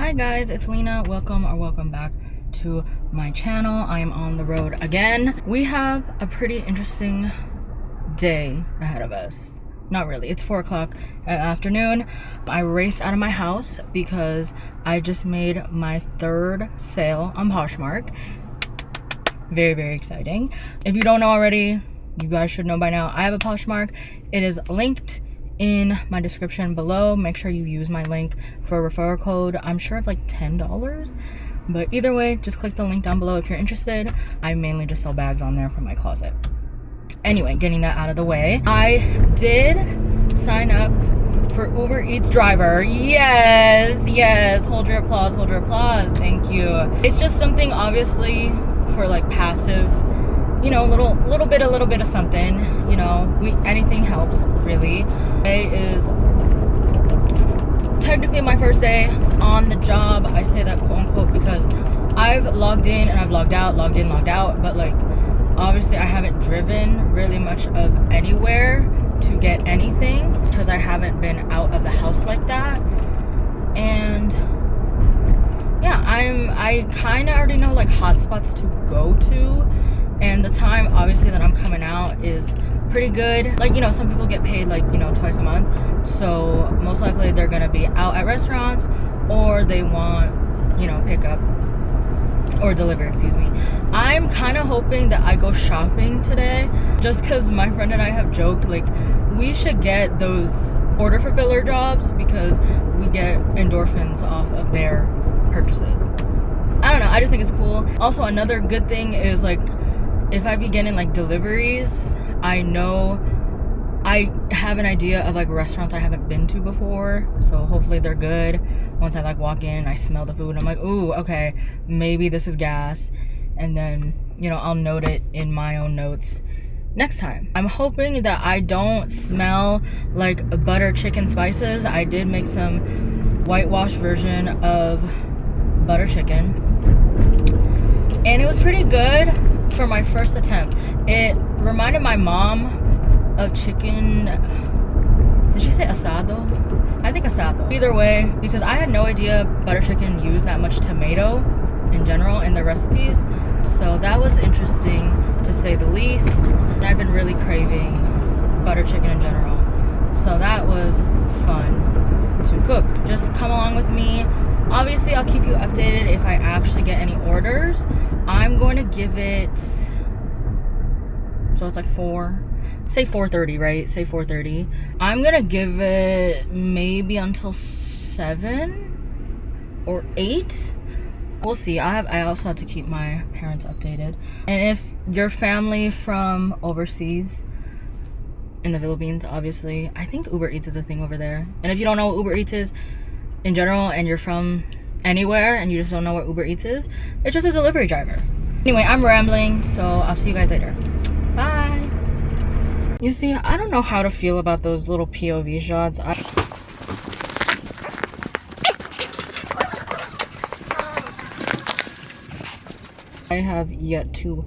Hi guys, it's Lena. Welcome back to my channel. I am on the road again. We have a pretty interesting day ahead of us. Not really, it's 4 o'clock in the afternoon. I raced out of my house because I just made my third sale on Poshmark. Very exciting. If you don't know already, you guys should know by now, I have a Poshmark. It is linked in my description below. Make sure you use my link for a referral code. I'm sure of like $10, but either way, just click the link down below if you're interested. I mainly just sell bags on there from my closet. Anyway, getting that out of the way, I did sign up for Uber Eats driver. Yes, hold your applause, thank you. It's just something obviously for like passive, you know, little bit of something, you know, anything helps really. Today is technically my first day on the job. I say that quote unquote because I've logged in and I've logged out, logged in, logged out, but like obviously I haven't driven really much of anywhere to get anything because I haven't been out of the house like that. And yeah, I kind of already know like hotspots to go to, and the time obviously that I'm coming out is pretty good. Like, you know, some people get paid like, you know, twice a month, so most likely they're gonna be out at restaurants, or they want, you know, pickup or delivery, excuse me. I'm kind of hoping that I go shopping today, just because my friend and I have joked like we should get those order fulfiller jobs because we get endorphins off of their purchases. I don't know, I just think it's cool. Also, another good thing is like if I be getting like deliveries, I know I have an idea of like restaurants I haven't been to before, so hopefully they're good. Once I like walk in, I smell the food, I'm like, ooh, okay, maybe this is gas, and then, you know, I'll note it in my own notes next time. I'm hoping that I don't smell like butter chicken spices. I did make some whitewash version of butter chicken, and it was pretty good for my first attempt. It reminded my mom of chicken. Did she say asado? I think asado. Either way, because I had no idea butter chicken used that much tomato in general in the recipes, so that was interesting to say the least. And I've been really craving butter chicken in general, so that was fun to cook. Just come along with me. Obviously, I'll keep you updated if I actually get any orders. I'm going to give it, so it's like 4:30, right? Say 4:30. I'm gonna give it maybe until 7 or 8. We'll see. I also have to keep my parents updated. And if your family from overseas, in the Philippines, obviously, I think Uber Eats is a thing over there. And if you don't know what Uber Eats is in general, and you're from anywhere and you just don't know what Uber Eats is, it's just a delivery driver. Anyway, I'm rambling, so I'll see you guys later. Bye. You see, I don't know how to feel about those little POV shots. I have yet to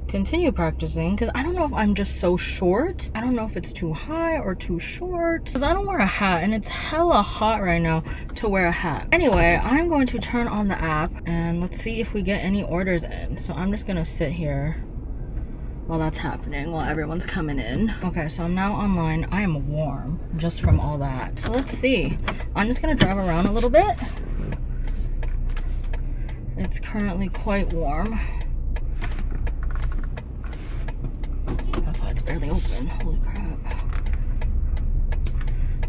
continue practicing because I don't know if I'm just so short. I don't know if it's too high or too short, because I don't wear a hat and it's hella hot right now to wear a hat. Anyway, I'm going to turn on the app and let's see if we get any orders in. So I'm just gonna sit here while that's happening, while everyone's coming in. Okay, so I'm now online. I am warm just from all that. So let's see. I'm just gonna drive around a little bit. It's currently quite warm. That's why it's barely open. Holy crap.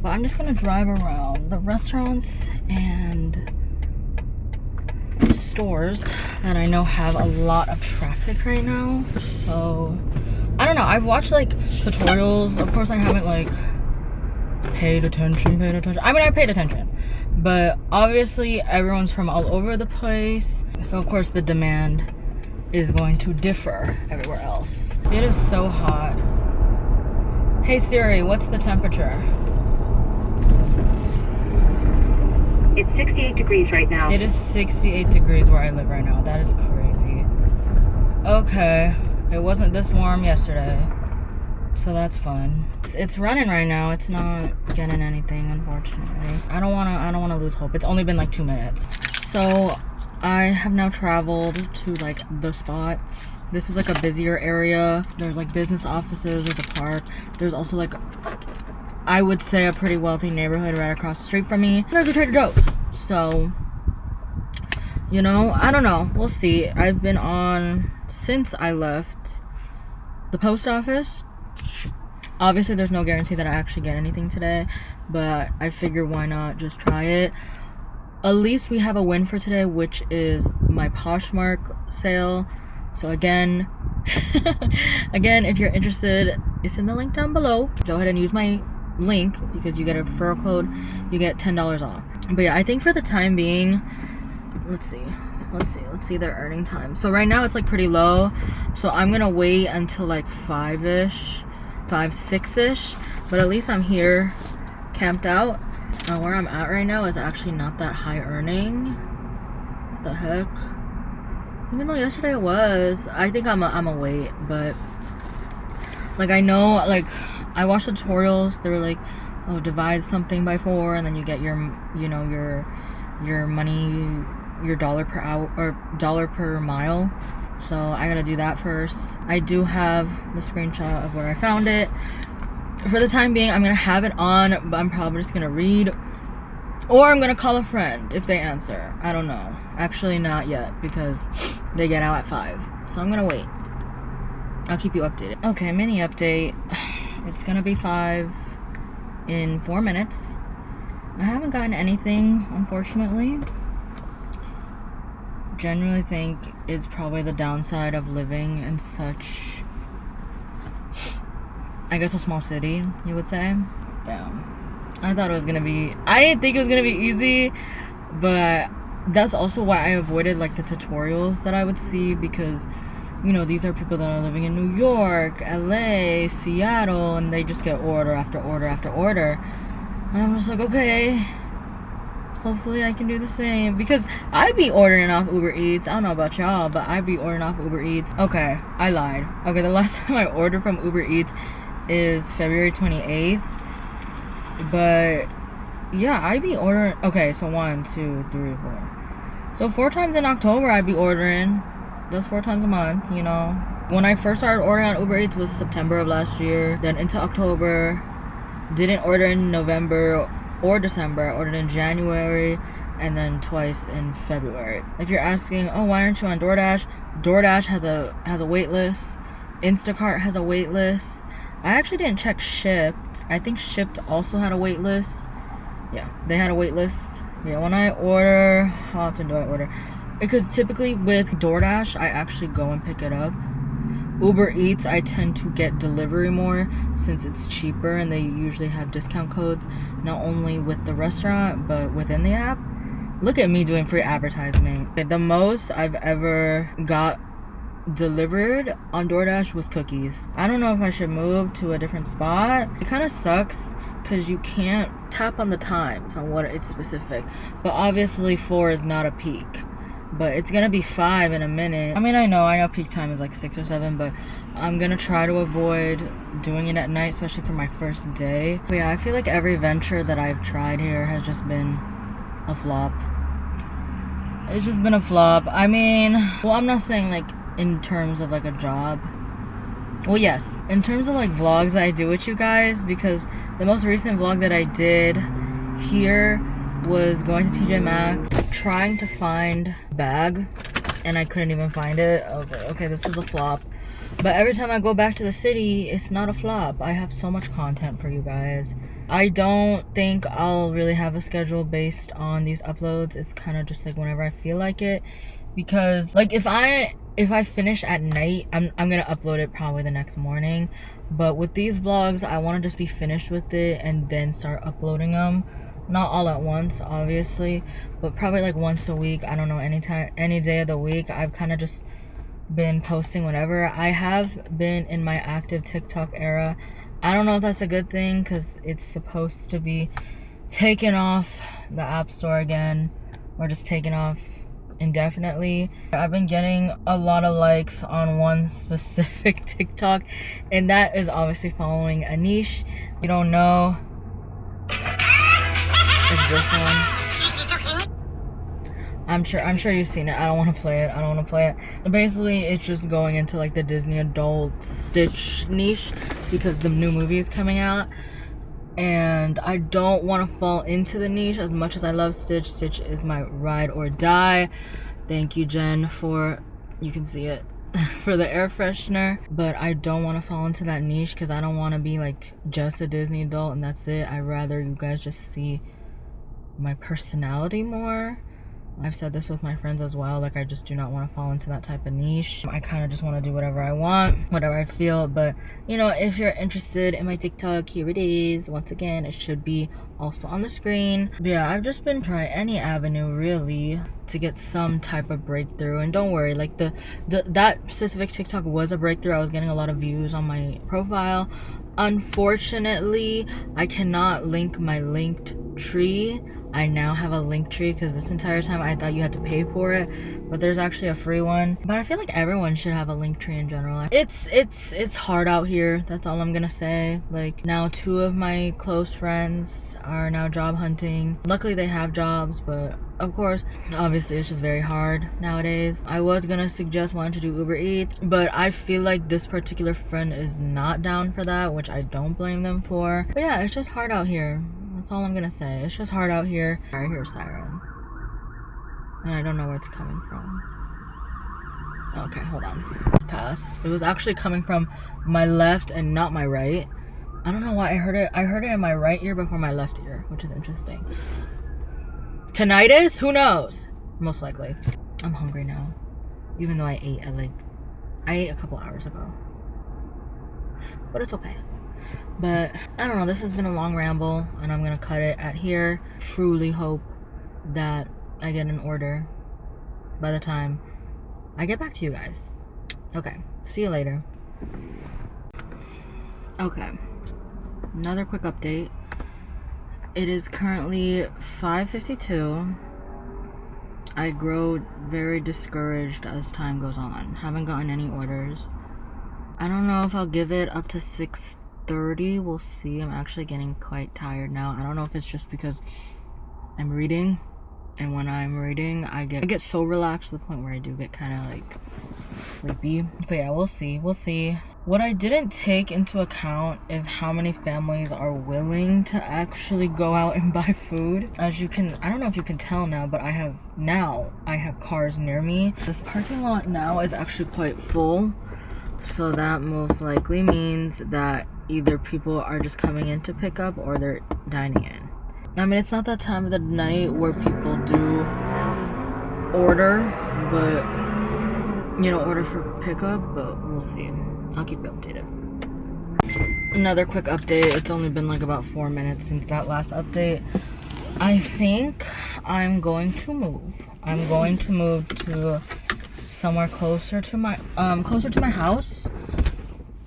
But I'm just gonna drive around the restaurants and stores that I know have a lot of traffic right now. So I don't know, I've watched like tutorials. Of course I haven't like paid attention. I mean, I paid attention, but obviously everyone's from all over the place, so of course the demand is going to differ everywhere else. It is so hot. Hey Siri, what's the temperature? It's 68 degrees right now. It is 68 degrees where I live right now. That is crazy. Okay, it wasn't this warm yesterday, so that's fun. It's running right now. It's not getting anything, unfortunately. I don't wanna lose hope. It's only been like 2 minutes. So I have now traveled to like the spot. This is like a busier area. There's like business offices, there's a park. There's also like, I would say, a pretty wealthy neighborhood right across the street from me. There's a Trader Joe's. So, you know, I don't know. We'll see. I've been on, since I left the post office. Obviously, there's no guarantee that I actually get anything today, but I figure why not just try it. At least we have a win for today, which is my Poshmark sale. So again, if you're interested, it's in the link down below. Go ahead and use my link because you get a referral code. You get $10 off. But yeah, I think for the time being, let's see their earning time. So right now it's like pretty low. So I'm gonna wait until like 5-ish, 6-ish. But at least I'm here, camped out. Where I'm at right now is actually not that high earning. What the heck? Even though yesterday it was, I think I'm a wait, but like I know, like I watched tutorials. They were like, oh, divide something by 4, and then you get your, you know, your money, your dollar per hour or dollar per mile. So I gotta do that first. I do have the screenshot of where I found it. For the time being, I'm gonna have it on, but I'm probably just gonna read. Or I'm gonna call a friend if they answer. I don't know. Actually, not yet because they get out at 5. So I'm gonna wait. I'll keep you updated. Okay, mini update. It's gonna be 5 in 4 minutes. I haven't gotten anything, unfortunately. Genuinely think it's probably the downside of living in such, I guess, a small city, you would say. Damn. I thought it was gonna be, I didn't think it was gonna be easy, but that's also why I avoided like the tutorials that I would see, because, you know, these are people that are living in New York, LA, Seattle, and they just get order after order after order. And I'm just like, okay, hopefully I can do the same, because I be ordering off Uber Eats. I don't know about y'all, but I be ordering off Uber Eats. Okay, I lied. Okay, the last time I ordered from Uber Eats is February 28th. But yeah, I be ordering. Okay, so 1, 2, 3, 4. So 4 times in October I be ordering. That's 4 times a month, you know. When I first started ordering on Uber Eats was September of last year. Then into October. Didn't order in November or December. I ordered in January and then twice in February. If you're asking, oh, why aren't you on DoorDash? DoorDash has a wait list. Instacart has a wait list. I actually didn't check Shipt. I think Shipt also had a wait list. Yeah, they had a wait list. Yeah, when I order, how often do I order? Because typically with DoorDash, I actually go and pick it up. Uber Eats, I tend to get delivery more since it's cheaper and they usually have discount codes, not only with the restaurant, but within the app. Look at me doing free advertisement. The most I've ever got delivered on DoorDash was cookies. I don't know if I should move to a different spot. It kind of sucks because you can't tap on the times on what it's specific, but obviously 4 is not a peak, but it's gonna be 5 in a minute. I mean, I know peak time is like 6 or 7, but I'm gonna try to avoid doing it at night, especially for my first day. But yeah, I feel like every venture that I've tried here has just been a flop. It's just been a flop. I mean, well, I'm not saying like in terms of like a job. Well, yes, in terms of like vlogs that I do with you guys, because the most recent vlog that I did here was going to TJ Maxx, trying to find a bag, and I couldn't even find it. I was like, okay, this was a flop. But every time I go back to the city, it's not a flop. I have so much content for you guys. I don't think I'll really have a schedule based on these uploads. It's kind of just like whenever I feel like it, because like if I finish at night, I'm gonna upload it probably the next morning. But with these vlogs, I want to just be finished with it and then start uploading them. Not all at once, obviously, but probably like once a week. I don't know, any day of the week. I've kind of just been posting whenever. I have been in my active TikTok era. I don't know if that's a good thing because it's supposed to be taken off the App Store again, or just taken off indefinitely. I've been getting a lot of likes on one specific TikTok, and that is obviously following a niche. You don't know, it's this one. I'm sure you've seen it. I don't want to play it. Basically, it's just going into like the Disney adult Stitch niche because the new movie is coming out. And I don't want to fall into the niche as much as I love Stitch. Stitch is my ride or die. Thank you, Jen, for, you can see it, for the air freshener. But I don't want to fall into that niche because I don't want to be like just a Disney adult and that's it. I'd rather you guys just see my personality more. I've said this with my friends as well, like I just do not want to fall into that type of niche. I kind of just want to do whatever I want, whatever I feel. But you know, if you're interested in my TikTok, here it is. Once again, it should be also on the screen. But yeah, I've just been trying any avenue really to get some type of breakthrough. And don't worry, like that specific TikTok was a breakthrough. I was getting a lot of views on my profile. Unfortunately, I cannot link my linked tree. I now have a link tree because this entire time I thought you had to pay for it, but there's actually a free one. But I feel like everyone should have a link tree in general. It's hard out here. That's all I'm gonna say. Like now 2 of my close friends are now job hunting. Luckily they have jobs, but of course, obviously it's just very hard nowadays. I was gonna suggest wanting to do Uber Eats, but I feel like this particular friend is not down for that, which I don't blame them for. But yeah, it's just hard out here. That's all I'm gonna say. It's just hard out here. I hear a siren. And I don't know where it's coming from. Okay, hold on. It's passed. It was actually coming from my left and not my right. I don't know why I heard it. I heard it in my right ear before my left ear, which is interesting. Tinnitus? Who knows? Most likely. I'm hungry now. Even though I ate a couple hours ago. But it's okay. But I don't know, this has been a long ramble and I'm gonna cut it at here. Truly hope that I get an order by the time I get back to you guys. Okay, see you later. Okay, another quick update. It is currently 5:52. I grow very discouraged as time goes on. Haven't gotten any orders. I don't know if I'll give it up to 6:30. We'll see. I'm actually getting quite tired now. I don't know if it's just because I'm reading, and when I'm reading I get so relaxed to the point where I do get kind of like sleepy. But yeah, we'll see. What I didn't take into account is how many families are willing to actually go out and buy food. As you can, I don't know if you can tell now, but I have cars near me. This parking lot now is actually quite full, so that most likely means that either people are just coming in to pick up or they're dining in. I mean, it's not that time of the night where people do order, but order for pickup, but we'll see. I'll keep you updated. Another quick update. It's only been like about 4 minutes since that last update. I think I'm going to move. I'm going to move to somewhere closer to my house.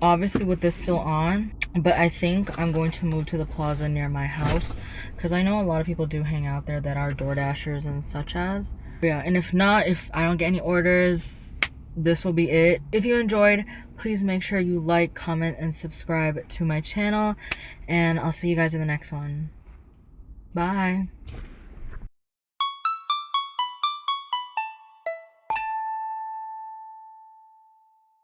Obviously with this still on, but I think I'm going to move to the plaza near my house because I know a lot of people do hang out there that are DoorDashers and such as. But yeah, and if I don't get any orders, this will be it. If you enjoyed, please make sure you like, comment, and subscribe to my channel, and I'll see you guys in the next one. Bye.